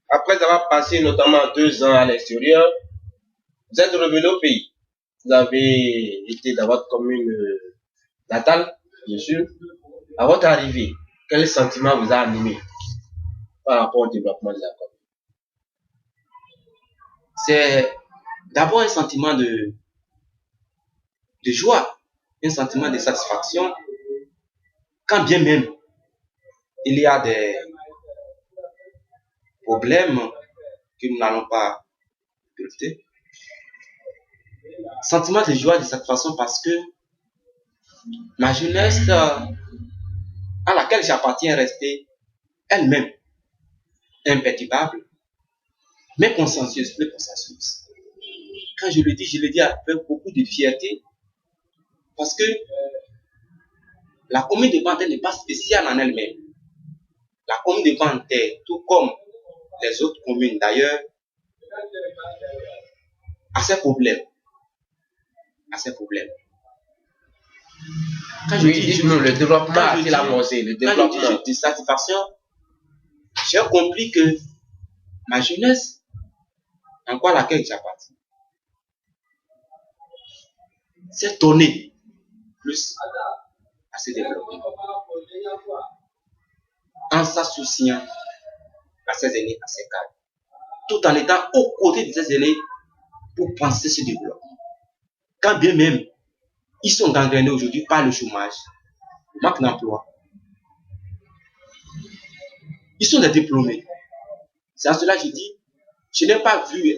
après avoir passé notamment 2 ans à l'extérieur, vous êtes revenu au pays. Vous avez été dans votre commune natale, bien sûr. À votre arrivée, quel sentiment vous a animé par rapport au développement de la commune? C'est d'abord un sentiment de joie, un sentiment de satisfaction, quand bien même il y a des problèmes que nous n'allons pas occulter. Sentiment de joie, de satisfaction parce que ma jeunesse à laquelle j'appartiens est restée elle-même imperturbable, mais consciencieuse, plus consciencieuse. Quand je le dis avec beaucoup de fierté parce que la commune de Bantay n'est pas spéciale en elle-même. La commune de Bantay, tout comme les autres communes d'ailleurs, a ses problèmes. Quand je dis le développement, c'est l'avancée, le développement. Quand je dis de satisfaction, j'ai compris que ma jeunesse, en quoi laquelle j'appartiens, s'est tournée plus à ce développement en s'associant à ses aînés, à ses cadres, tout en étant aux côtés de ses aînés pour penser ce développement. Quand bien même ils sont gangrénés aujourd'hui par le chômage, le manque d'emploi, ils sont des diplômés. C'est à cela que je dis, je n'ai pas vu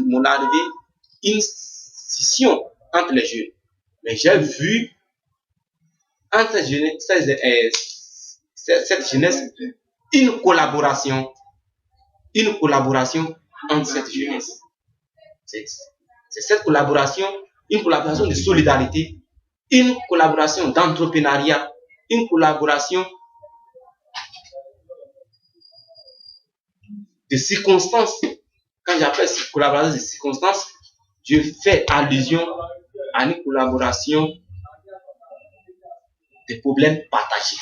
mon arrivée une scission entre les jeunes, mais j'ai vu entre cette jeunesse une collaboration entre cette jeunesse. C'est cette collaboration, une collaboration de solidarité, une collaboration d'entrepreneuriat, une collaboration de circonstances. Quand j'appelle collaboration de circonstances, je fais allusion à une collaboration des problèmes partagés.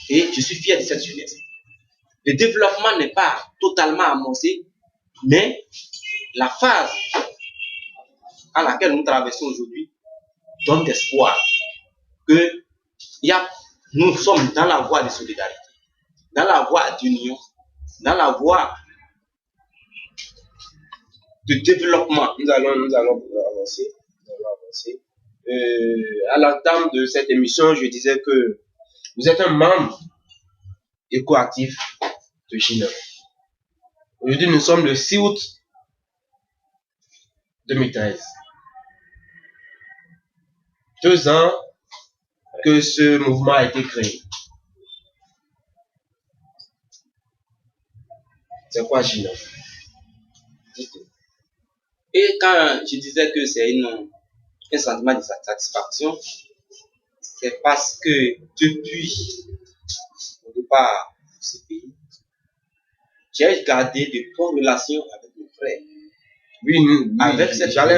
Et je suis fier de cette jeunesse. Le développement n'est pas totalement amorcé, mais la phase à laquelle nous traversons aujourd'hui donne d'espoir que nous sommes dans la voie de solidarité, dans la voie d'union, dans la voie de développement. Nous allons avancer. À l'entame de cette émission, je disais que vous êtes un membre écoactif de J9. Aujourd'hui, nous sommes le 6 août 2013. 2 ans que ce mouvement a été créé. C'est quoi J9? Et quand je disais que c'est un sentiment de satisfaction, c'est parce que depuis le départ de ce pays, j'ai gardé de bonnes relations avec mes frères. Oui,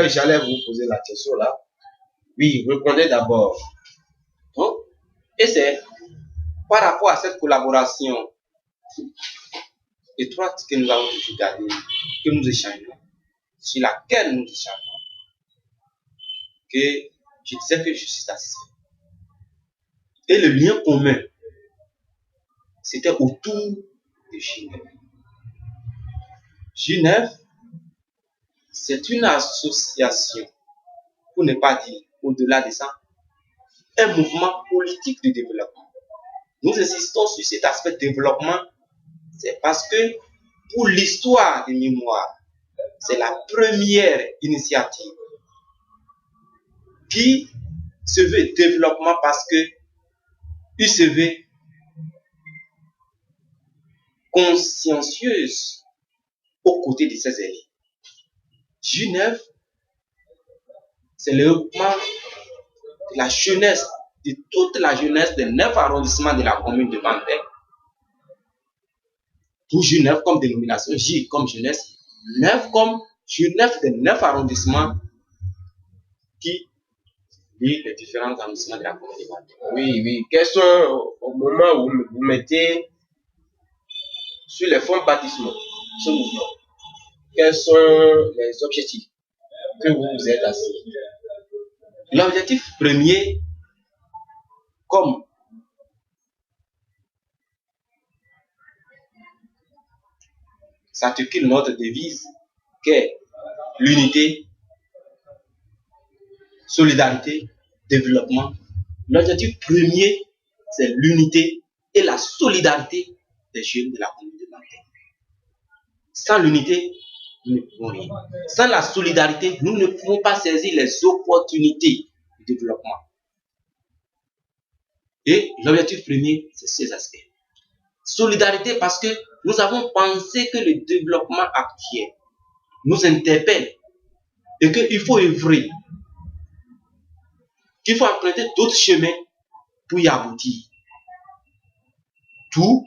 j'allais vous poser la question là. Oui, répondez d'abord. Donc, et c'est par rapport à cette collaboration étroite que nous avons toujours gardée, que nous échangeons, sur laquelle nous échangeons, que je disais que je suis satisfait. Et le lien commun, c'était autour de J9. J9, c'est une association, pour ne pas dire au-delà de ça, un mouvement politique de développement. Nous insistons sur cet aspect de développement, c'est parce que pour l'histoire des mémoires, c'est la première initiative qui se veut développement parce que il se veut consciencieuse aux côtés de ses aînés. J9, c'est le regroupement de la jeunesse, de toute la jeunesse des 9 arrondissements de la commune de Bantay. Pour J9 comme dénomination, J comme jeunesse, 9 comme J9 des 9 arrondissements qui lient les différents arrondissements de la commune de Bantay. Oui. Quels sont, au moment où vous mettez sur les fonds baptismaux, ce mouvement? Quels sont les objectifs que vous vous êtes assignés? L'objectif premier, comme s'articule notre devise, qui est l'unité, solidarité, développement. L'objectif premier, c'est l'unité et la solidarité des jeunes de la communauté bancaire. Sans l'unité, nous ne pouvons rien. Sans la solidarité, nous ne pouvons pas saisir les opportunités du développement. Et l'objectif premier, c'est ces aspects. Solidarité parce que nous avons pensé que le développement actuel nous interpelle et qu'il faut œuvrer, qu'il faut emprunter d'autres chemins pour y aboutir. Tout,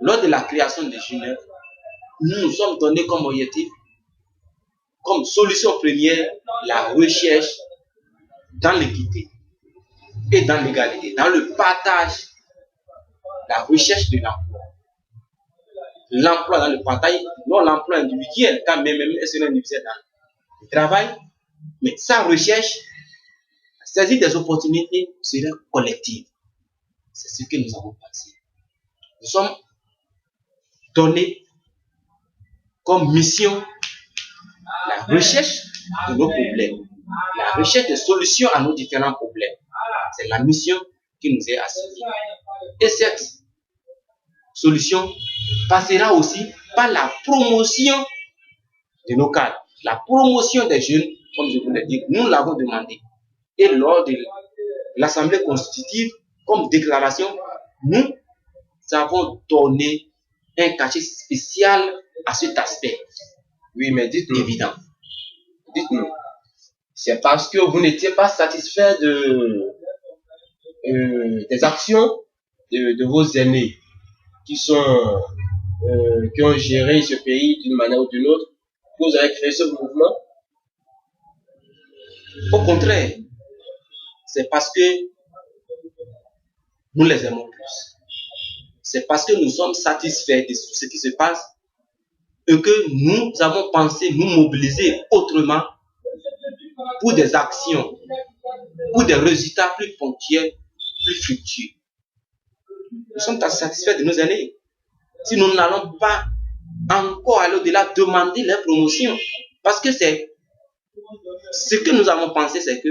lors de la création de Genève, nous nous sommes donnés comme objectif, comme solution première, la recherche dans l'équité et dans l'égalité, dans le partage, la recherche de l'emploi. L'emploi dans le partage, non l'emploi individuel, quand même c'est individuel dans le travail, mais sa recherche, saisir des opportunités serait collective. C'est ce que nous avons pensé. Nous sommes donnés comme mission la recherche de nos problèmes, la recherche de solutions à nos différents problèmes. C'est la mission qui nous est assignée. Et cette solution passera aussi par la promotion de nos cadres, la promotion des jeunes, comme je vous l'ai dit, nous l'avons demandé. Et lors de l'Assemblée constitutive, comme déclaration, nous avons donné un cachet spécial à cet aspect. Oui, mais dites-nous, Évident. Dites-nous, c'est parce que vous n'étiez pas satisfait des actions de vos aînés qui ont géré ce pays d'une manière ou d'une autre, que vous avez créé ce mouvement? Au contraire, c'est parce que nous les aimons plus. C'est parce que nous sommes satisfaits de ce qui se passe et que nous avons pensé nous mobiliser autrement pour des actions, pour des résultats plus ponctuels, plus fructueux. Nous sommes satisfaits de nos aînés. Si nous n'allons pas encore aller au-delà, demander leur promotion, parce que c'est ce que nous avons pensé, c'est que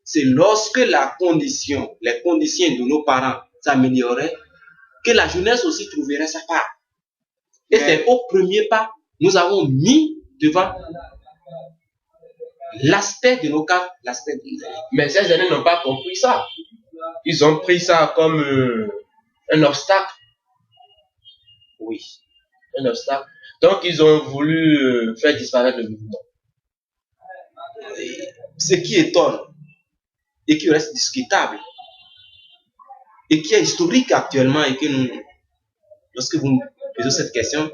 c'est lorsque les conditions de nos parents s'amélioraient, que la jeunesse aussi trouverait sa part. Et c'est au premier pas, nous avons mis devant l'aspect de nos cas, l'aspect de nos aînés. Mais ces aînés n'ont pas compris ça. Ils ont pris ça comme un obstacle. Oui. Un obstacle. Donc, ils ont voulu faire disparaître le mouvement. Ce qui étonne et qui reste discutable et qui est historique actuellement et que nous, lorsque vous me posez cette question,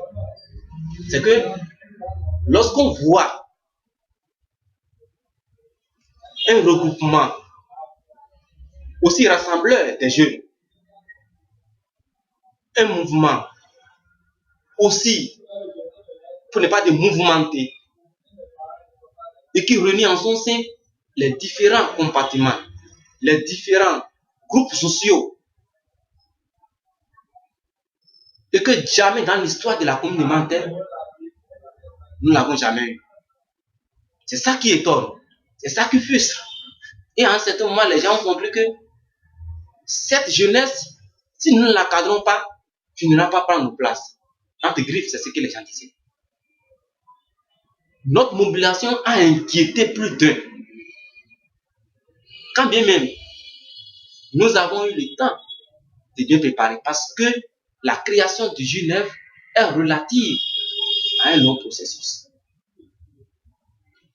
c'est que lorsqu'on voit un regroupement aussi rassembleur des jeunes, un mouvement aussi, pour ne pas dire mouvementé, et qui réunit en son sein les différents compartiments, les différents groupes sociaux, et que jamais dans l'histoire de la communauté bancaire, nous ne l'avons jamais eu. C'est ça qui étonne, c'est ça qui frustre. Et à un certain moment, les gens ont compris que cette jeunesse, si nous ne l'encadrons pas, finira pas par nos places. Entre griffes, c'est ce que les gens disaient. Notre mobilisation a inquiété plus d'un. Quand bien même, nous avons eu le temps de bien préparer parce que la création de Genève est relative à un long processus.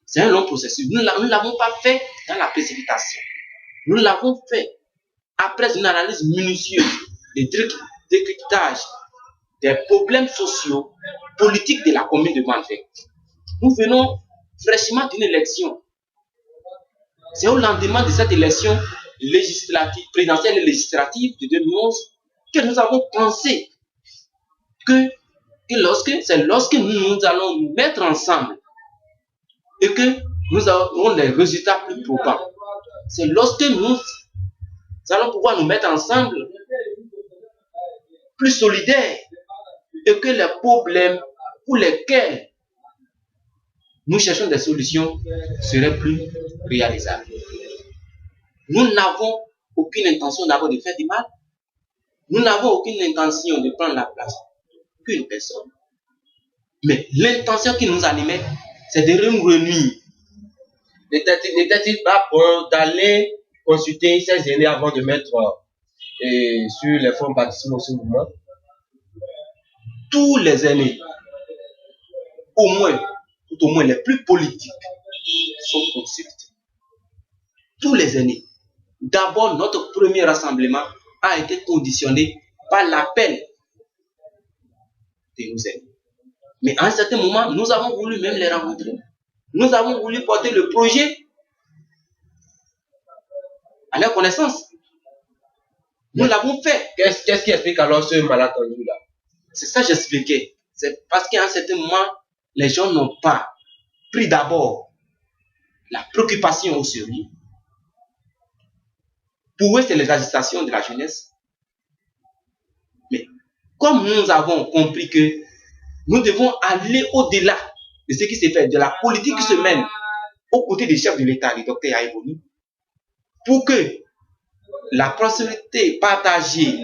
C'est un long processus. Nous ne l'avons pas fait dans la précipitation. Nous l'avons fait après une analyse minutieuse des décryptage des problèmes sociaux, politiques de la commune de Banfek. Nous venons fraîchement d'une élection. C'est au lendemain de cette élection législative, présidentielle et législative de 2011 que nous avons pensé que c'est lorsque nous allons nous mettre ensemble et que nous aurons des résultats plus probants. C'est lorsque nous allons pouvoir nous mettre ensemble plus solidaires et que les problèmes pour lesquels nous cherchons des solutions seraient plus réalisables. Nous n'avons aucune intention d'abord de faire du mal. Nous n'avons aucune intention de prendre la place qu'une personne. Mais l'intention qui nous animait, c'est de nous réunir. N'était-il pas bon d'aller consulter ces aînés avant de mettre sur les fonds baptismaux ce mouvement? Tous les aînés, tout au moins les plus politiques, sont consultés. Tous les aînés. D'abord, notre premier rassemblement a été conditionné par l'appel de nos aînés. Mais à un certain moment, nous avons voulu même les rencontrer. Nous avons voulu porter le projet à leur connaissance. Nous l'avons fait. Qu'est-ce qui explique alors ce malentendu-là? C'est ça que j'expliquais. C'est parce qu'à un certain moment, les gens n'ont pas pris d'abord la préoccupation au sérieux. Pour eux, c'est les agitations de la jeunesse. Mais comme nous avons compris que nous devons aller au-delà de ce qui s'est fait, de la politique qui se mène aux côtés des chefs de l'État, les docteurs Aïbouni, pour que la prospérité partagée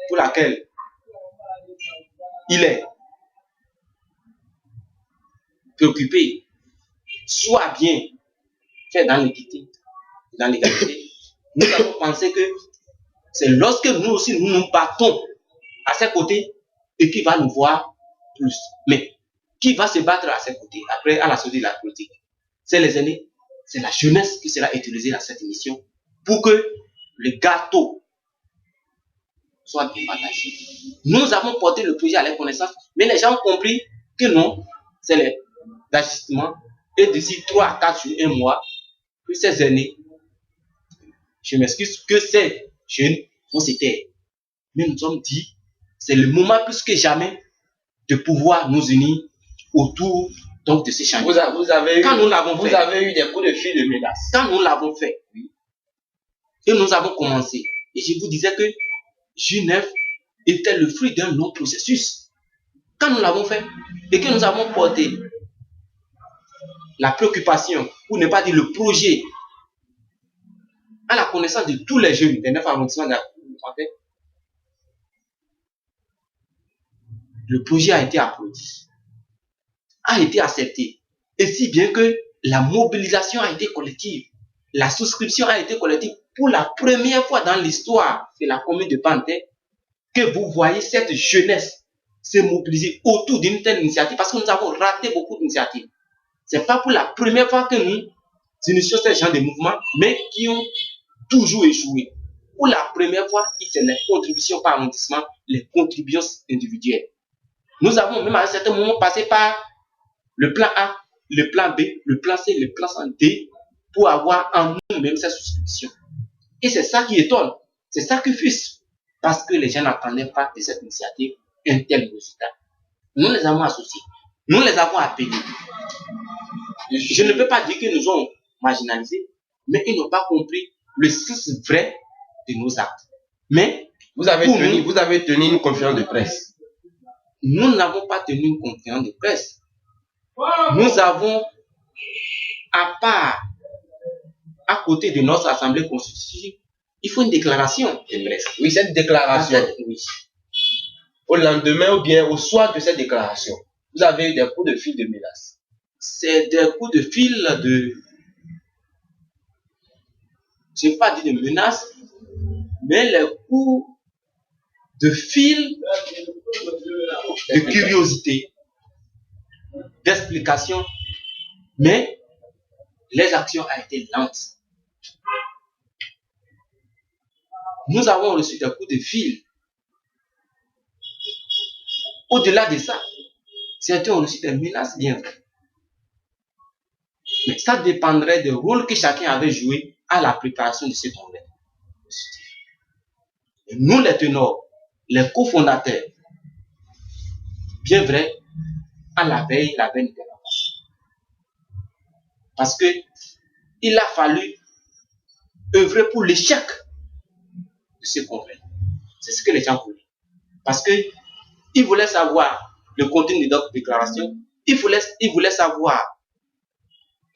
pour laquelle il est préoccupé soit bien fait dans l'équité, dans l'égalité, nous avons pensé que c'est lorsque nous aussi nous nous battons à ses côtés et qui va nous voir plus. Mais qui va se battre à ses côtés après à la sortie de la politique? C'est les aînés, c'est la jeunesse qui sera utilisée dans cette émission pour que le gâteau soit bien partagé. Nous avons porté le projet à leur connaissance, mais les gens ont compris que non, c'est les ajustements et d'ici 3 à 4 jours, 1 mois, que ces aînés, je m'excuse, que ces jeunes vont se taire. Mais nous sommes dit, c'est le moment plus que jamais de pouvoir nous unir autour donc de ces changements. Vous avez eu des coups de fil de menace. Quand nous l'avons fait, oui, et nous avons commencé, et je vous disais que Genève était le fruit d'un long processus. Quand nous l'avons fait, et que nous avons porté la préoccupation, pour ne pas dire le projet, à la connaissance de tous les jeunes des 9 arrondissements de la Cour, le projet a été applaudi, a été accepté, et si bien que la mobilisation a été collective, la souscription a été collective pour la première fois dans l'histoire de la commune de Pantin, que vous voyez cette jeunesse se mobiliser autour d'une telle initiative, parce que nous avons raté beaucoup d'initiatives. Ce n'est pas pour la première fois que nous initions ce genre de mouvements, mais qui ont toujours échoué. Pour la première fois, c'est les contributions par arrondissement, les contributions individuelles. Nous avons même à un certain moment passé par le plan A, le plan B, le plan C, le plan D pour avoir en nous-mêmes cette souscription. Et c'est ça qui étonne, c'est ça qui frustre, parce que les gens n'attendaient pas de cette initiative un tel résultat. Nous les avons associés, nous les avons appelés. Je ne peux pas dire qu'ils nous ont marginalisés, mais ils n'ont pas compris le sens vrai de nos actes. Mais vous avez tenu une conférence de presse. Nous n'avons pas tenu une conférence de presse. Nous avons, à part, à côté de notre assemblée constitutive, il faut une déclaration de presse. Oui, cette déclaration. Oui. Au lendemain ou bien au soir de cette déclaration, vous avez eu des coups de fil de menace. C'est des coups de fil de... Je n'ai pas dit de menace, mais les coups de fil de curiosité, d'explication, mais les actions ont été lentes. Nous avons reçu des coups de fil. Au-delà de ça, certains ont reçu des menaces bien vraies. Mais ça dépendrait du rôle que chacun avait joué à la préparation de ce congrès. Et nous, les ténors, les cofondateurs, Bien vrai, à la veille n'était pas passée. Parce que il a fallu œuvrer pour l'échec de ce convent. C'est ce que les gens voulaient. Parce qu'ils voulaient savoir le contenu de notre déclaration, ils voulaient savoir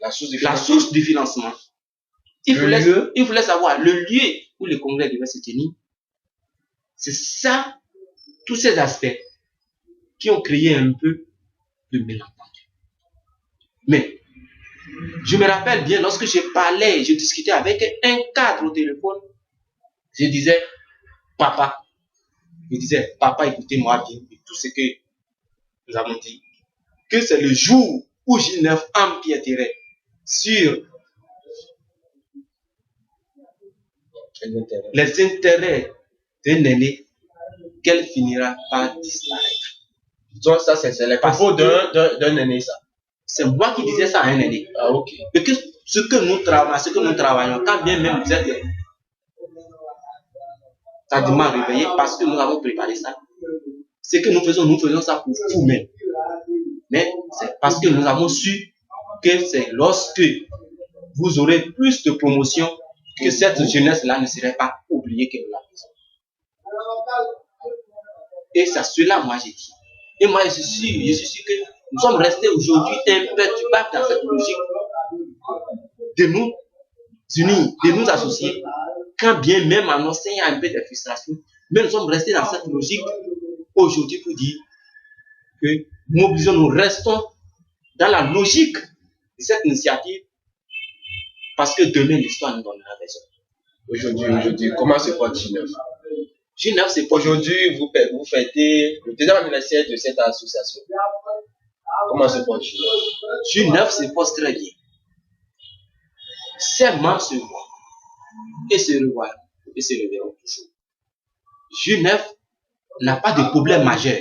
La source du financement. Ils voulaient savoir le lieu où le congrès devait se tenir. C'est ça, tous ces aspects qui ont créé un peu de mélentendu. Mais je me rappelle bien, lorsque je discutais avec un cadre au téléphone, je disais, papa, écoutez-moi bien, tout ce que nous avons dit, que c'est le jour où J9 empiéterait sur les intérêts d'un aîné qu'elle finira par disparaître. Donc ça, c'est les propos d'un aîné, ça. C'est moi qui disais ça à un aîné. Ah, ok. Et que ce que nous travaillons, quand bien même vous êtes tardivement réveillés parce que nous avons préparé ça, ce que nous faisons ça pour vous-même. Mais c'est parce que nous avons su que c'est lorsque vous aurez plus de promotion que cette jeunesse-là ne serait pas oubliée que nous la faisons. Et c'est cela, moi, j'ai dit. Et moi, je suis sûr que nous sommes restés aujourd'hui imperturbables dans cette logique de nous unir, de nous associer, quand bien même en enseignant un peu de frustration, mais nous sommes restés dans cette logique aujourd'hui pour dire que nous restons dans la logique de cette initiative parce que demain, l'histoire nous donnera raison. Aujourd'hui, comment se porte J9? J9, c'est pas aujourd'hui, vous fêtez le deuxième anniversaire de cette association. Comment se porte J9? J9 se porte très bien. Ses membres se voient et se revoient et se reverront toujours. J9 n'a pas de problème majeur.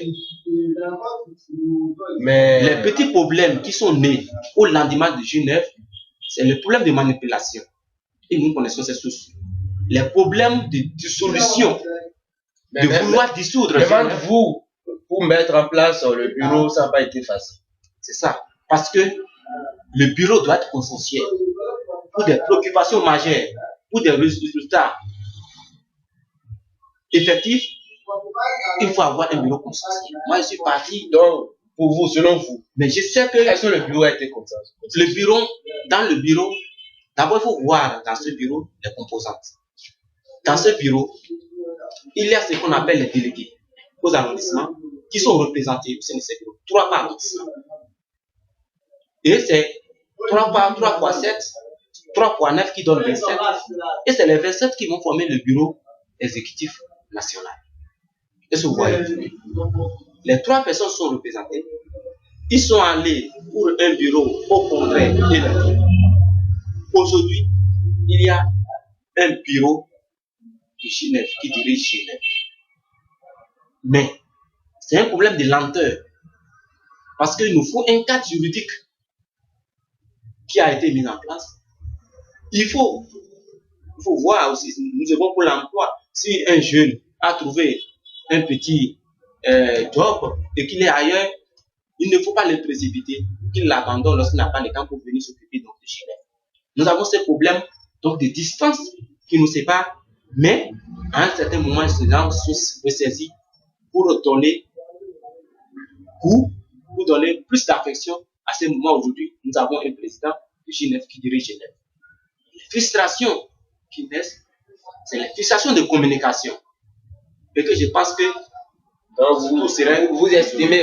Mais les petits problèmes qui sont nés au lendemain de J9, c'est le problème de manipulation. Et nous connaissons ces sources. Les problèmes de dissolution, vouloir dissoudre. Demande-vous, pour mettre en place le bureau, ça n'a pas été facile. C'est ça. Parce que le bureau doit être consensuel pour des préoccupations majeures, pour des résultats effectifs. Il faut avoir un bureau consensuel. Moi, je suis parti. Donc, pour vous, selon vous, mais je sais que est-ce que le bureau a été consensuel? Dans le bureau, d'abord, il faut voir dans ce bureau les composantes. Dans ce bureau, il y a ce qu'on appelle les délégués aux arrondissements qui sont représentés au sein de ces bureaux. 3 par arrondissement. Et c'est 3 fois 7, 3 fois 9 qui donne 27. Et c'est les 27 qui vont former le bureau exécutif national. Est-ce que vous voyez? Les 3 personnes sont représentées. Ils sont allés pour un bureau au congrès de l'électrique. Aujourd'hui, il y a un bureau de J9 qui dirige J9. Mais c'est un problème de lenteur. Parce qu'il nous faut un cadre juridique qui a été mis en place. Il faut voir aussi, nous avons pour l'emploi, si un jeune a trouvé un petit job et qu'il est ailleurs, il ne faut pas le précipiter, qu'il l'abandonne lorsqu'il n'a pas le temps pour venir s'occuper de J9. Nous avons ces problèmes donc de distance qui nous séparent, mais à un certain moment, ces gens sont ressaisis pour donner plus d'affection à ce moment. Aujourd'hui, nous avons un président de J9 qui dirige J9. Les frustrations qui naissent, c'est les frustrations de communication. Et que je pense que vous estimez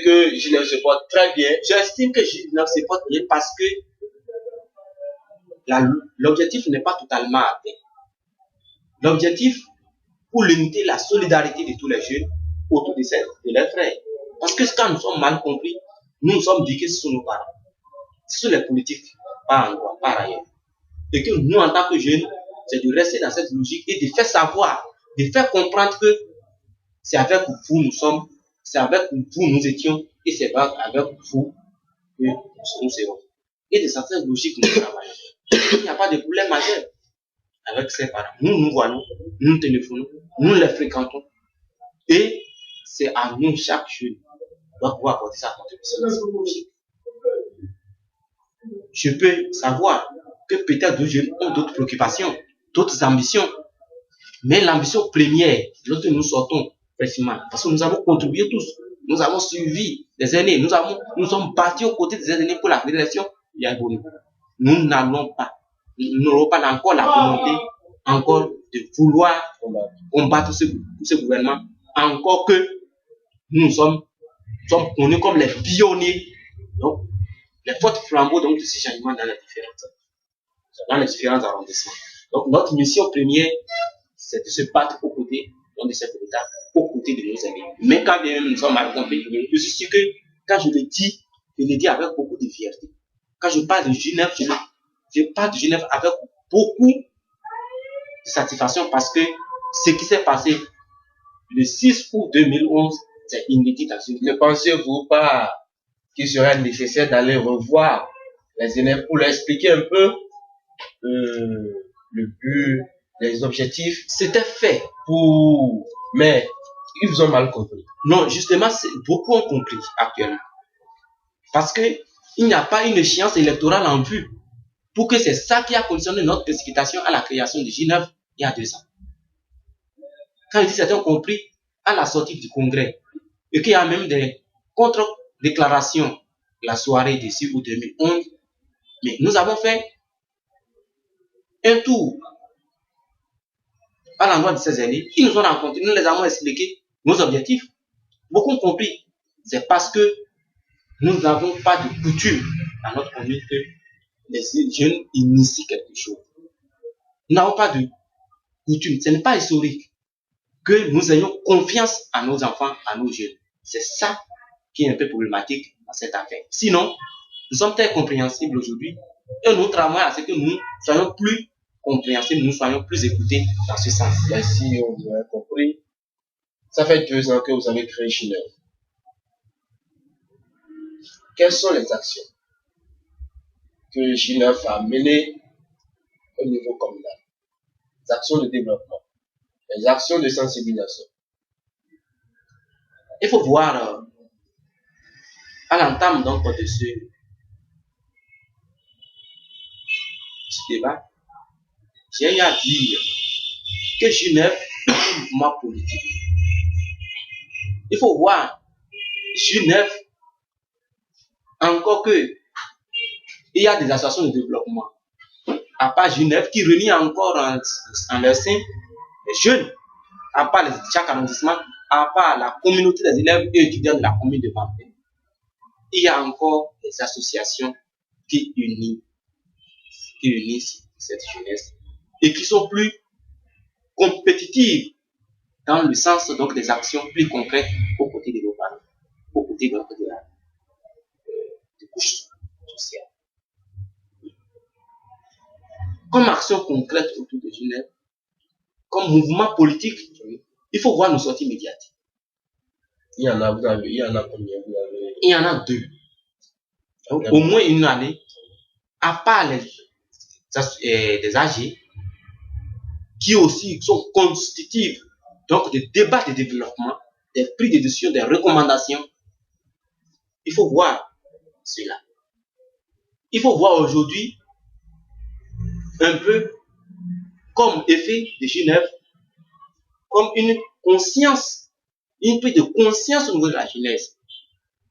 que J9 se porte très bien. J'estime que J9 se porte bien parce que l'objectif n'est pas totalement atteint. L'objectif pour limiter la solidarité de tous les jeunes autour de leurs frères. Parce que quand nous sommes mal compris, nous sommes dit que ce sont nos parents. Ce sont les politiques, par ailleurs. Et que nous, en tant que jeunes, c'est de rester dans cette logique et de faire savoir, de faire comprendre que c'est avec vous nous sommes, c'est avec vous nous étions, et c'est avec vous que nous serons. Et de cette logique, nous travaillons. Il n'y a pas de problème majeur avec ses parents. Nous nous voyons, nous téléphonons, nous les fréquentons. Et c'est à nous, chaque jeune, doit pouvoir apporter sa contribution. Je peux savoir que peut-être d'autres jeunes ont d'autres préoccupations, d'autres ambitions. Mais l'ambition première, lorsque nous sortons, précisément, parce que nous avons contribué tous, nous avons suivi les aînés, nous sommes partis aux côtés des aînés pour la réalisation du Yagouni. Nous n'allons pas, nous n'aurons pas encore la volonté encore de vouloir combattre ce gouvernement, encore que nous sommes connus comme les pionniers, donc les fortes flambeaux donc, de ces changements dans les différents arrondissements. Donc notre mission première, c'est de se battre aux côtés de cet État, aux côtés de nos amis. Mais quand bien même nous sommes mal compris, je suis sûr que quand je le dis avec beaucoup de fierté. Quand je parle de Genève, je parle de Genève avec beaucoup de satisfaction parce que ce qui s'est passé le 6 août 2011, c'est inédit dans ce. Ne pensez-vous pas qu'il serait nécessaire d'aller revoir les élèves pour leur expliquer un peu le but, les objectifs? C'était fait mais ils vous ont mal compris. Non, justement, beaucoup ont compris actuellement. Parce qu'il n'y a pas une échéance électorale en vue. Pour que c'est ça qui a conditionné notre précipitation à la création de Genève il y a 2 ans. Quand je dis certains ont compris, à la sortie du congrès, et qu'il y a même des contre-déclarations la soirée de 6 août 2011, mais nous avons fait un tour à l'endroit de ces aînés. Ils nous ont rencontrés, nous les avons expliqué nos objectifs. Beaucoup ont compris. C'est parce que nous n'avons pas de coutume dans notre commune que les jeunes initient quelque chose. Nous n'avons pas de coutume. Ce n'est pas historique que nous ayons confiance à nos enfants, à nos jeunes. C'est ça qui est un peu problématique dans cette affaire. Sinon, nous sommes très compréhensibles aujourd'hui et nous travaillons à ce que nous soyons plus compréhensibles, nous soyons plus écoutés dans ce sens. Merci, on vous a compris. Ça fait 2 ans que vous avez créé Genève. Quelles sont les actions que Genève a menées au niveau communal? Les actions de développement, les actions de sensibilisation. Il faut voir à l'entame donc de ce débat, j'ai eu à dire que Genève est un mouvement politique. Il faut voir Genève, encore que il y a des associations de développement, à part Genève, qui réunit encore en leur sein les jeunes, à part chaque arrondissement, à part la communauté des élèves et étudiants de la commune de Pampelune. Il y a encore des associations qui unissent cette jeunesse et qui sont plus compétitives dans le sens donc des actions plus concrètes aux côtés de nos parents, aux côtés donc de la couche sociale. Comme action concrète autour de Genève, comme mouvement politique, il faut voir nos sorties médiatiques. Il y en a combien vous avez? Il y en a 2. Au moins une année, à part des AG, qui aussi sont constitutifs donc des débats de développement, des prix de décision, des recommandations. Il faut voir cela. Il faut voir aujourd'hui un peu comme effet de Genève, comme une conscience, une prise de conscience au niveau de la jeunesse.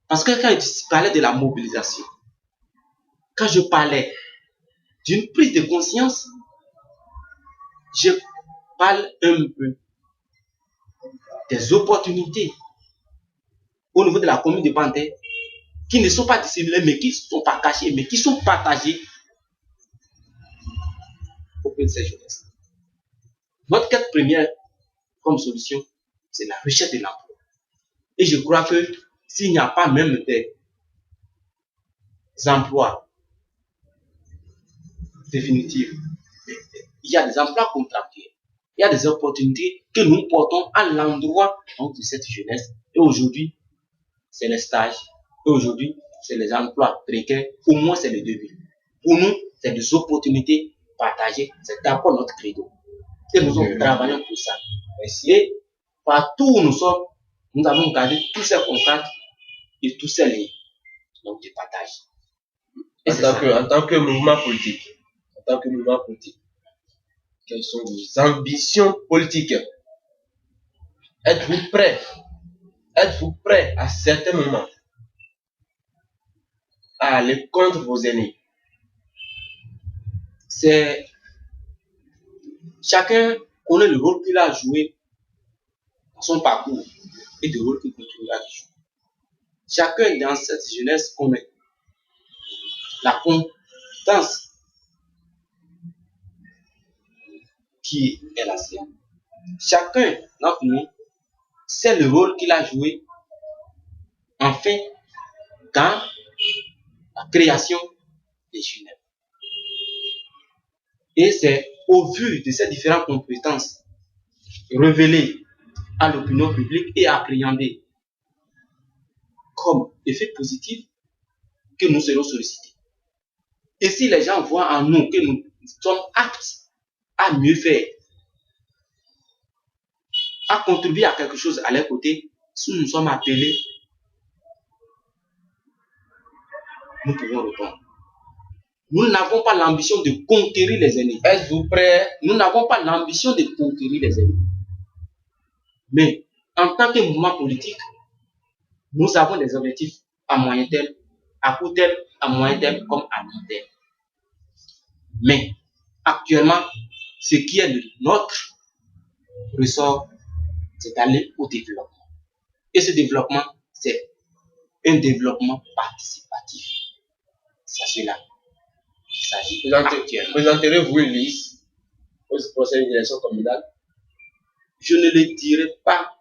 Parce que quand je parlais de la mobilisation, quand je parlais d'une prise de conscience, je parle un peu des opportunités au niveau de la commune de Panthère qui ne sont pas dissimulées, mais qui ne sont pas cachées, mais qui sont partagées auprès de ces jeunesses. Notre quête première comme solution, c'est la recherche de l'emploi. Et je crois que s'il n'y a pas même des emplois définitifs, il y a des emplois contractuels, il y a des opportunités que nous portons à l'endroit de cette jeunesse. Et aujourd'hui, c'est les stages. Et aujourd'hui, c'est les emplois précaires. Au moins, c'est le début. Pour nous, c'est des opportunités partagées. C'est d'abord notre credo. Et nous travaillons pour ça. Et partout où nous sommes, nous avons gardé tous ces contacts et tous ces liens donc, de partage. En tant que mouvement politique, quelles sont vos ambitions politiques? Êtes-vous prêt à certains moments à aller contre vos ennemis? C'est chacun connaît le rôle qu'il a joué dans son parcours et le rôle qu'il continuera de jouer. Chacun dans cette jeunesse connaît la compétence qui est la sienne. Chacun d'entre nous sait le rôle qu'il a joué enfin dans la création des Genève. Et c'est au vu de ces différentes compétences révélées à l'opinion publique et appréhendées comme effet positif que nous serons sollicités. Et si les gens voient en nous que nous sommes aptes à mieux faire, à contribuer à quelque chose à leur côté, si nous sommes appelés, nous pouvons répondre. Nous n'avons pas l'ambition de conquérir les ennemis. Êtes-vous prêt? Nous n'avons pas l'ambition de conquérir les ennemis. Mais en tant que mouvement politique, nous avons des objectifs à moyen terme, à court terme, à moyen terme comme à long terme. Mais actuellement, ce qui est de notre ressort, c'est d'aller au développement. Et ce développement, c'est un développement participatif. C'est cela qu'il s'agit actuellement. Présenterez-vous une liste pour ce procès d'élection communale? Je ne le dirai pas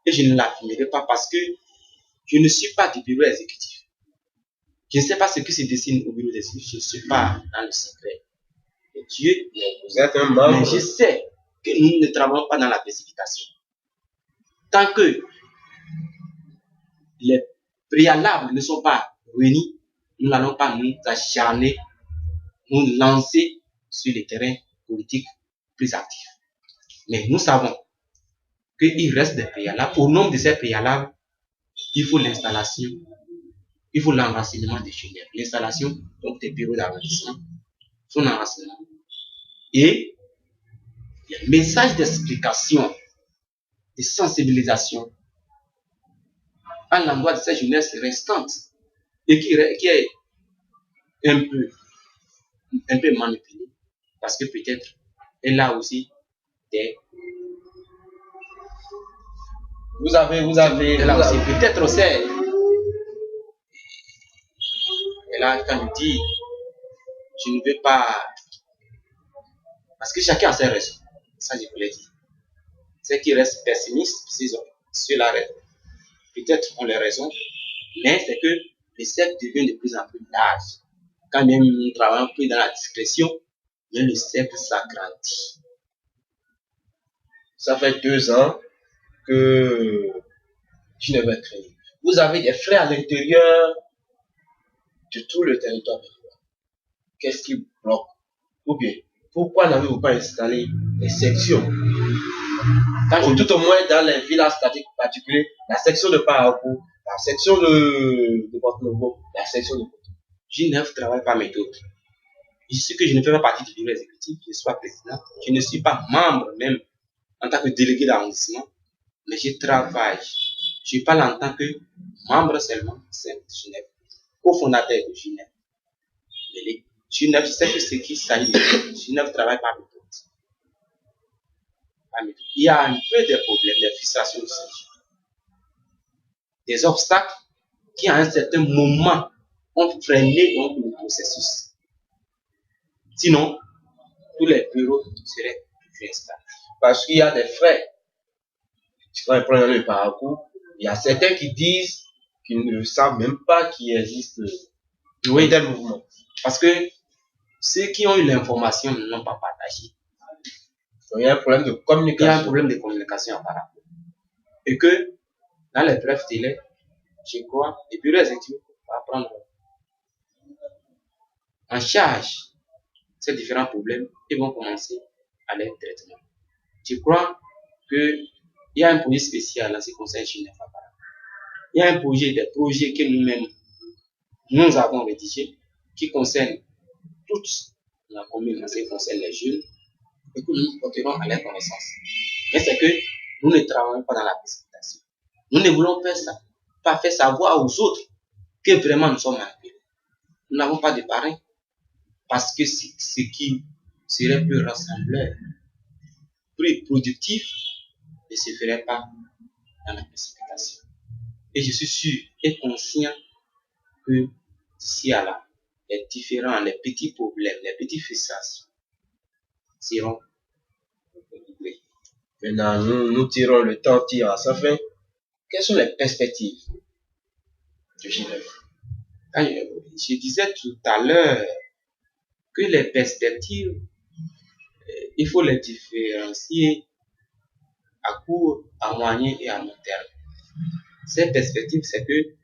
et je ne l'affirmerai pas parce que je ne suis pas du bureau exécutif. Je ne sais pas ce qui se dessine au bureau exécutif. Je ne suis pas dans le secret. Et Dieu, vous êtes un membre. Mais je sais que nous ne travaillons pas dans la précipitation. Tant que les préalables ne sont pas réunis, nous n'allons pas nous acharner, nous lancer sur les terrains politiques plus actifs. Mais nous savons qu'il reste des préalables. Au nombre de ces préalables, il faut l'installation, il faut l'enracinement des Genève, l'installation donc des bureaux d'arrondissement, son enracinement et les messages d'explication, de sensibilisation à l'endroit de cette jeunesse restante et qui est un peu manipulée parce que peut-être elle a aussi des... Vous avez peut-être aussi... Et là, quand je dis, je ne veux pas... Parce que chacun a ses raisons. Ça, je voulais dire. Ceux qui restent pessimistes sur la raison, peut-être ont les raisons, mais c'est que le cercle devient de plus en plus large. Quand même nous travaillons plus dans la discrétion, mais le cercle s'agrandit. Ça fait 2 ans que je ne vais créer. Vous avez des frères à l'intérieur de tout le territoire. Qu'est-ce qui bloque? Ou bien, pourquoi n'avez-vous pas installé des sections? Tout au moins dans les villages statiques particuliers, la section de Parakou, la section de Porto-Novo, la section de Porto. Je ne travaille pas méthode. Je sais que je ne fais pas partie du bureau exécutif, je ne suis pas président, je ne suis pas membre même en tant que délégué d'arrondissement, mais je travaille. Je parle en tant que membre seulement de Genève, cofondateur de Genève. Genève, je sais que ce qui s'agit de Genève travaille par méthode. Il y a un peu de problèmes, des frustrations de cette des obstacles qui à un certain moment ont freiné donc le processus. Sinon, tous les bureaux seraient plus installés. Parce qu'il y a des frais. Quand ils prennent le parcours, il y a certains qui disent qu'ils ne savent même pas qu'il existe un tel mouvement. Parce que ceux qui ont eu l'information ne l'ont pas partagé. Il y a un problème de communication. Il y a un problème de communication par rapport. Et que dans les brefs délais, je crois, les bureaux exécutifs vont prendre en charge ces différents problèmes et vont commencer à les traitement. Je crois qu'il y a un projet spécial dans ce conseil Genève. il y a des projets que nous-mêmes, nous avons rédigés qui concernent toute la commune, en ce qui concerne les jeunes, et que nous porterons à leur connaissance. Mais c'est que nous ne travaillons pas dans la précipitation. Nous ne voulons pas faire savoir aux autres que vraiment nous sommes manipulés. Nous n'avons pas de parrain parce que ce qui serait plus rassembleur, plus productif, ne se ferait pas dans la précipitation. Et je suis sûr et conscient que d'ici à là, les petits problèmes, les petites frustrations seront réglés. Maintenant, nous tirons le temps tire à sa fin. Quelles sont les perspectives de Genève? Je disais tout à l'heure que les perspectives, il faut les différencier à court, à moyen et à long terme. Ces perspectives, c'est que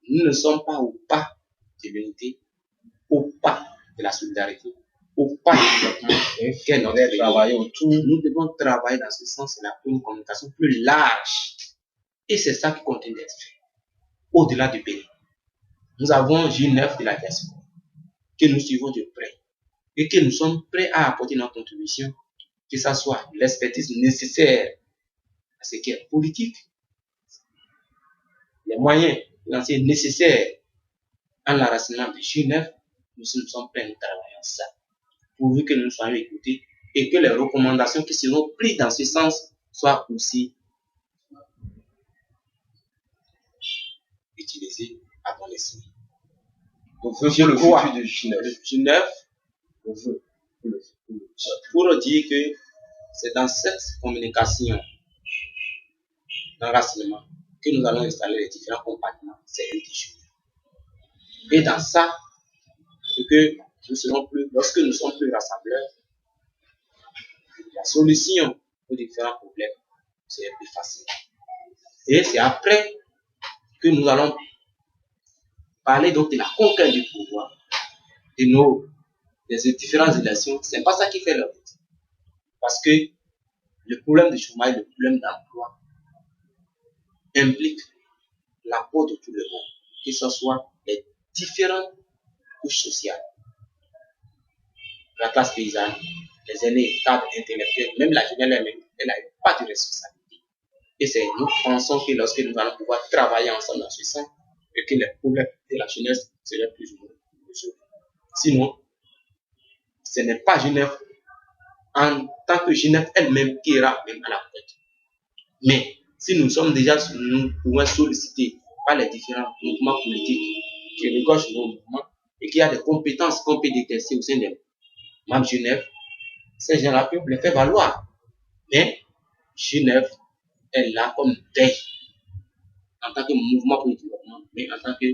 nous ne sommes pas au pas de l'unité, au pas de la solidarité, au pas du développement qu'est notre pays. Nous devons travailler dans ce sens-là pour une communication plus large. Et c'est ça qui continue d'être fait, au-delà du pays. Nous avons J9 de la diaspora, que nous suivons de près, et que nous sommes prêts à apporter notre contribution, que ce soit l'expertise nécessaire à ce qui est politique, les moyens financiers nécessaires à l'enracinement de J9, nous sommes prêts à travailler en ça, pourvu que nous soyons écoutés et que les recommandations qui seront prises dans ce sens soient aussi utilisées à bon escient. Je crois de J9, pour dire que c'est dans cette communication d'enracinement que nous allons installer les différents compartiments services. Et dans ça, c'est que lorsque nous sommes plus rassembleurs, la solution aux différents problèmes c'est plus facile. Et c'est après que nous allons parler donc de la conquête du pouvoir, des différentes élections. C'est pas ça qui fait leur but. Parce que le problème du chômage, le problème d'emploi implique l'apport de tout le monde, que ce soit les différentes couches sociales, la classe paysanne, les aînés, cadres intellectuels, même la jeunesse elle n'a pas de responsabilité. Et nous pensons que lorsque nous allons pouvoir travailler ensemble dans ce sens, et que les problèmes de la jeunesse seraient plus ou moins résolus. Sinon, ce n'est pas Genève en tant que Genève elle-même qui ira même à la tête. Mais si nous pouvons solliciter par les différents mouvements politiques qui regorgent nos mouvements et qui a des compétences qu'on peut détester au sein des membres de Genève, ces gens-là peuvent les faire valoir. Mais Genève est là comme veille en tant que mouvement pour le développement, mais en tant que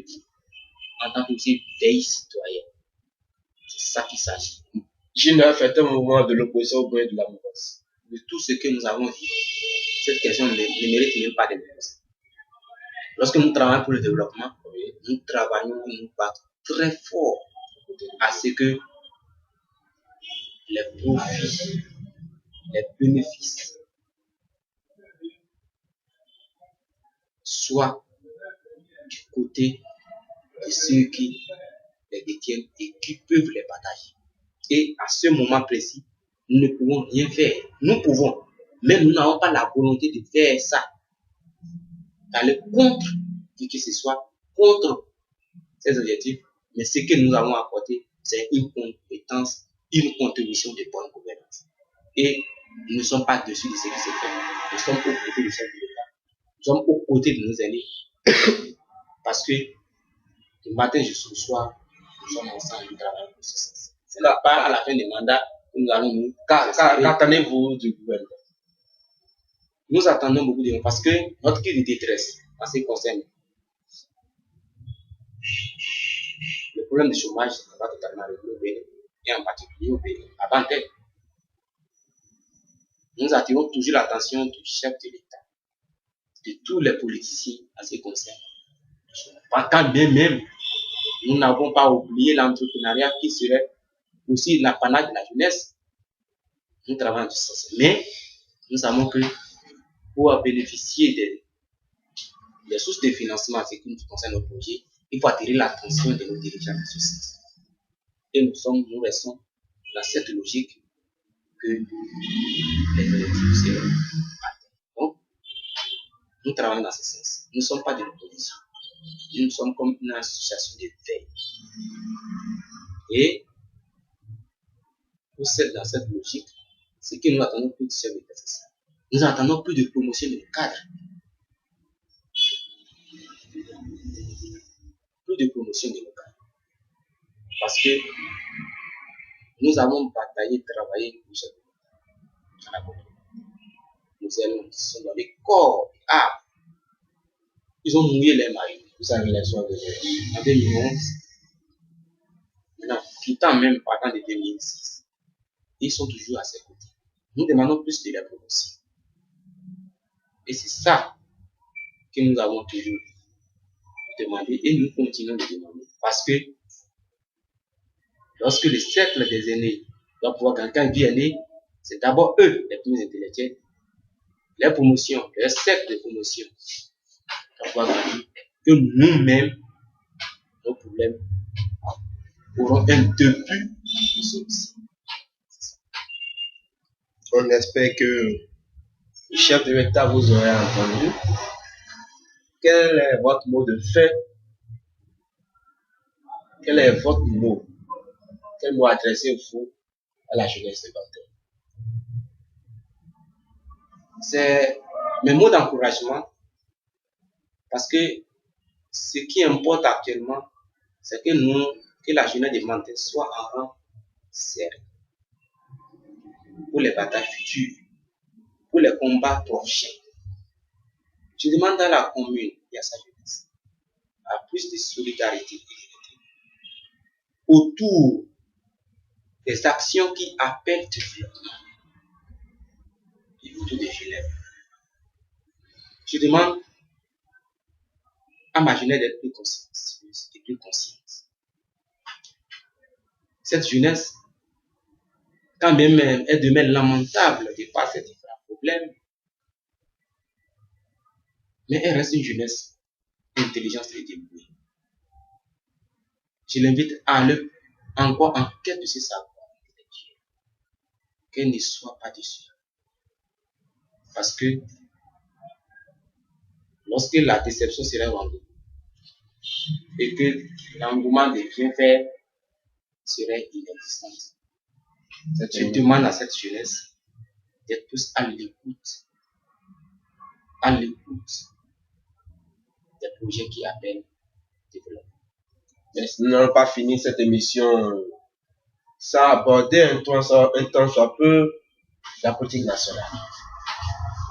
aussi veille citoyenne. C'est ça qu'il s'agit. Genève est un mouvement de l'opposition au point de la mouvance. De tout ce que nous avons dit, cette question ne mérite même pas de réponse. Lorsque nous travaillons pour le développement, nous travaillons, nous battons très fort à ce que les profits, les bénéfices soient du côté de ceux qui les détiennent et qui peuvent les partager. Et à ce moment précis, nous ne pouvons rien faire. Nous pouvons, mais nous n'avons pas la volonté de faire ça, d'aller contre qui que ce soit, contre ces objectifs. Mais ce que nous avons apporté, c'est une compétence, une contribution de bonne gouvernance. Et nous ne sommes pas dessus de ce qui se fait. Nous sommes aux côtés du chef de l'État. Nous sommes aux côtés de nos aînés. Parce que du matin jusqu'au soir, nous sommes ensemble, nous travaillons pour ce sens. Ce n'est pas à la fin du mandat que nous allons nous. Qu'attendez-vous du gouvernement? Nous attendons beaucoup de gens parce que notre cri de détresse, en ce qui concerne le problème du chômage, n'est pas totalement réglé au Bénin, et en particulier au Bénin. Avant d'elle, nous attirons toujours l'attention du chef de l'État, de tous les politiciens en ce qui concerne. Quand même, nous n'avons pas oublié l'entrepreneuriat qui serait aussi l'apanage de la jeunesse. Nous travaillons de ce sens. Mais nous savons que pour bénéficier les sources de financement, ce qui nous concerne nos projets, il faut attirer l'attention de nos dirigeants dans ce sens. Et nous restons dans cette logique que les objectifs seront atteints. Donc, nous travaillons dans ce sens. Nous ne sommes pas de l'opposition. Nous sommes comme une association de veille. Et dans cette logique, ce que nous attendons plus du chef de l'État, c'est ça. Nous attendons plus de promotion de nos cadres. Plus de promotion de nos cadres. Parce que nous avons bataillé, travaillé pour le chef de l'État à la Côte. Nos élèves sont dans les corps, ils ont mouillé les maillots. Vous savez, l'élection en 2011. Maintenant, quittant même partant de 2006, ils sont toujours à ses côtés. Nous demandons plus de la promotion. Et c'est ça que nous avons toujours demandé et nous continuons de demander. Parce que lorsque le cercle des aînés doit pouvoir gagner, quand il dit aînés, c'est d'abord eux les plus intellectuels. Les promotions, le cercle de promotion doit pouvoir gagner que nous-mêmes, nos problèmes auront un début de solution. On espère que le chef de l'État vous aura entendu. Quel est votre mot de fin? Quel est votre mot? Quel mot adressez-vous à la jeunesse de Bantel? C'est mes mots d'encouragement, parce que ce qui importe actuellement, c'est que la jeunesse de Bantel soit en rang serré pour les batailles futures, pour les combats prochains. Je demande à la commune et à sa jeunesse à plus de solidarité autour des actions qui appellent du développement et autour des jeunes. Je demande à ma jeunesse d'être plus consciencieuse et plus consciente. Cette jeunesse, quand même, est demeure lamentable de par ces différents problèmes, mais elle reste une jeunesse intelligente et débrouillée. Je l'invite à aller encore en quête de ce savoir intellectuel, qu'elle ne soit pas déçue. Parce que lorsque la déception sera rendue et que l'engouement des bienfaits serait inexistant, je demande à cette jeunesse d'être plus à l'écoute des projets qui appellent développement. Mais nous n'allons pas finir cette émission sans aborder un temps soit peu la politique nationale.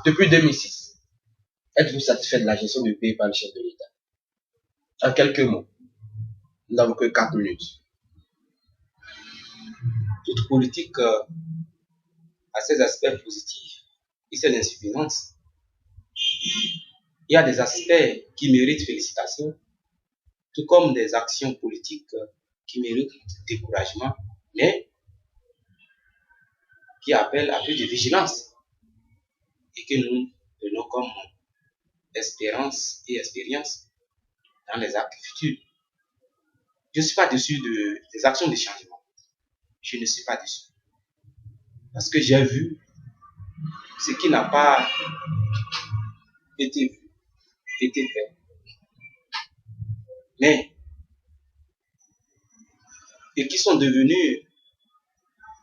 Depuis 2006, êtes-vous satisfait de la gestion du pays par le chef de l'État? En quelques mots, nous n'avons que 4 minutes. Toute politique a ses aspects positifs et ses insuffisances. Il y a des aspects qui méritent félicitations, tout comme des actions politiques qui méritent découragement, mais qui appellent à plus de vigilance et que nous donnons comme espérance et expérience dans les actes futurs. Je ne suis pas déçu des actions de changement. Je ne suis pas déçu. Parce que j'ai vu ce qui n'a pas été fait. Mais, et qui sont devenus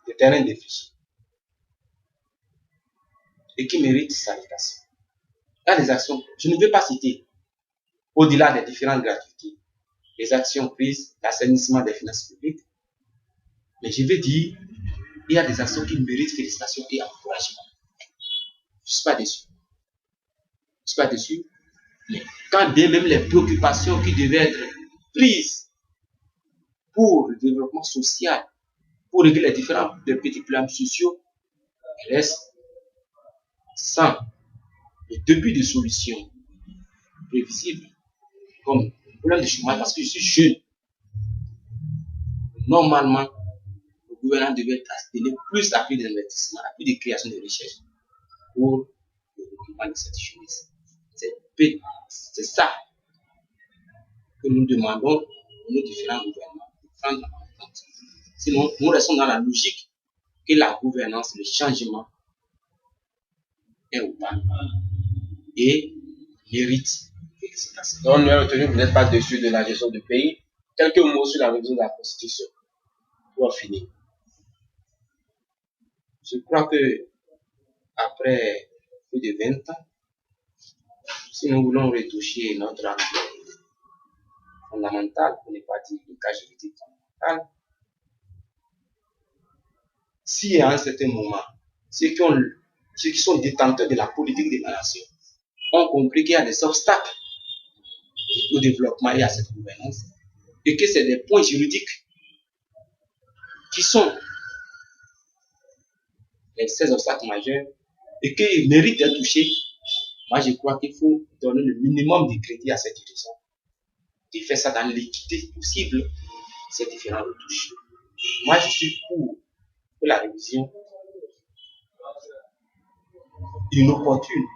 des terrains défrichés. Et qui méritent salutation. Il y a des actions, je ne vais pas citer, au-delà des différentes gratuités, les actions prises, l'assainissement des finances publiques, mais je vais dire, il y a des actions qui méritent félicitations et encouragement. Je ne suis pas déçu. Je ne suis pas déçu, mais quand bien même les préoccupations qui devaient être prises pour le développement social, pour régler les différents petits problèmes sociaux, elles restent sans le début de solutions prévisibles, comme le problème de chômage, parce que je suis jeune. Normalement, le gouvernement devait donner plus à plus d'investissement, à plus de création de richesses pour le développement de cette jeunesse. C'est ça que nous demandons aux différents gouvernements de prendre en compte. Sinon, nous restons dans la logique que la gouvernance, le changement est au pas et mérite félicitation. Donc, nous avons retenu que vous n'êtes pas dessus de la gestion du pays. Quelques mots sur la révision de la Constitution. Pour finir. Je crois que après plus de 20 ans, si nous voulons retoucher notre acte fondamental, pour ne pas dire le cas juridique fondamental, si à un certain moment, ceux qui sont détenteurs de la politique de la nation ont compris qu'il y a des obstacles au développement et à cette gouvernance, et que c'est des points juridiques qui sont ces obstacles majeurs et qu'ils méritent d'être touchés, moi je crois qu'il faut donner le minimum de crédit à cette direction, de faire ça dans l'équité possible, ces différentes retouches. Moi je suis pour la révision inopportune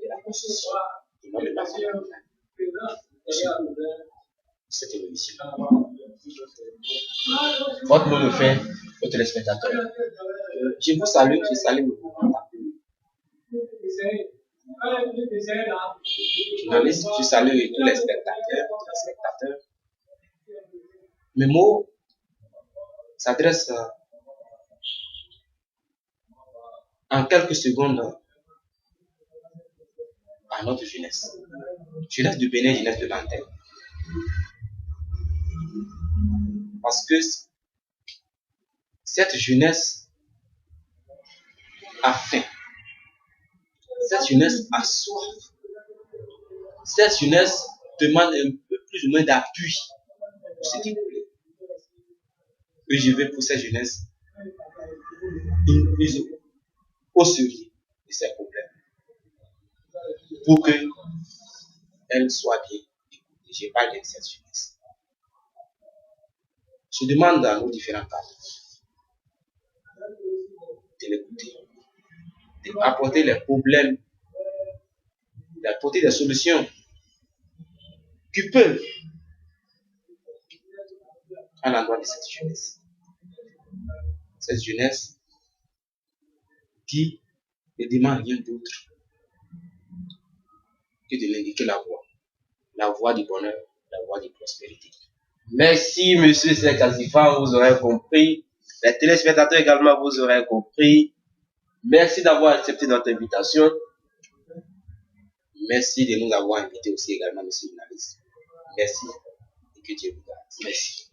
de la Constitution et non de la fondamental. Cette révision. Votre mot de fin aux téléspectateurs. Je vous salue, je salue le gouvernement. Journaliste, je salue tous les spectateurs. Mes mots s'adressent en quelques secondes à notre jeunesse. Jeunesse du Bénin, jeunesse de l'Antenne. Parce que cette jeunesse a faim. Cette jeunesse a soif. Cette jeunesse demande un peu plus ou moins d'appui pour ce qui plaît. Et je vais pour cette jeunesse une prise au sérieux de ses problèmes pour qu'elle soit bien écoutée. Je parle de cette jeunesse. Je demande à nos différents cadres de l'écouter, d'apporter les problèmes, d'apporter des solutions qui peuvent à l'endroit de cette jeunesse. Cette jeunesse qui ne demande rien d'autre que de l'indiquer la voie du bonheur, la voie de prospérité. Merci, monsieur Sekazifa, vous aurez compris. Les téléspectateurs également, vous aurez compris. Merci d'avoir accepté notre invitation. Merci de nous avoir invités aussi également, monsieur le journaliste. Merci et que Dieu vous garde. Merci.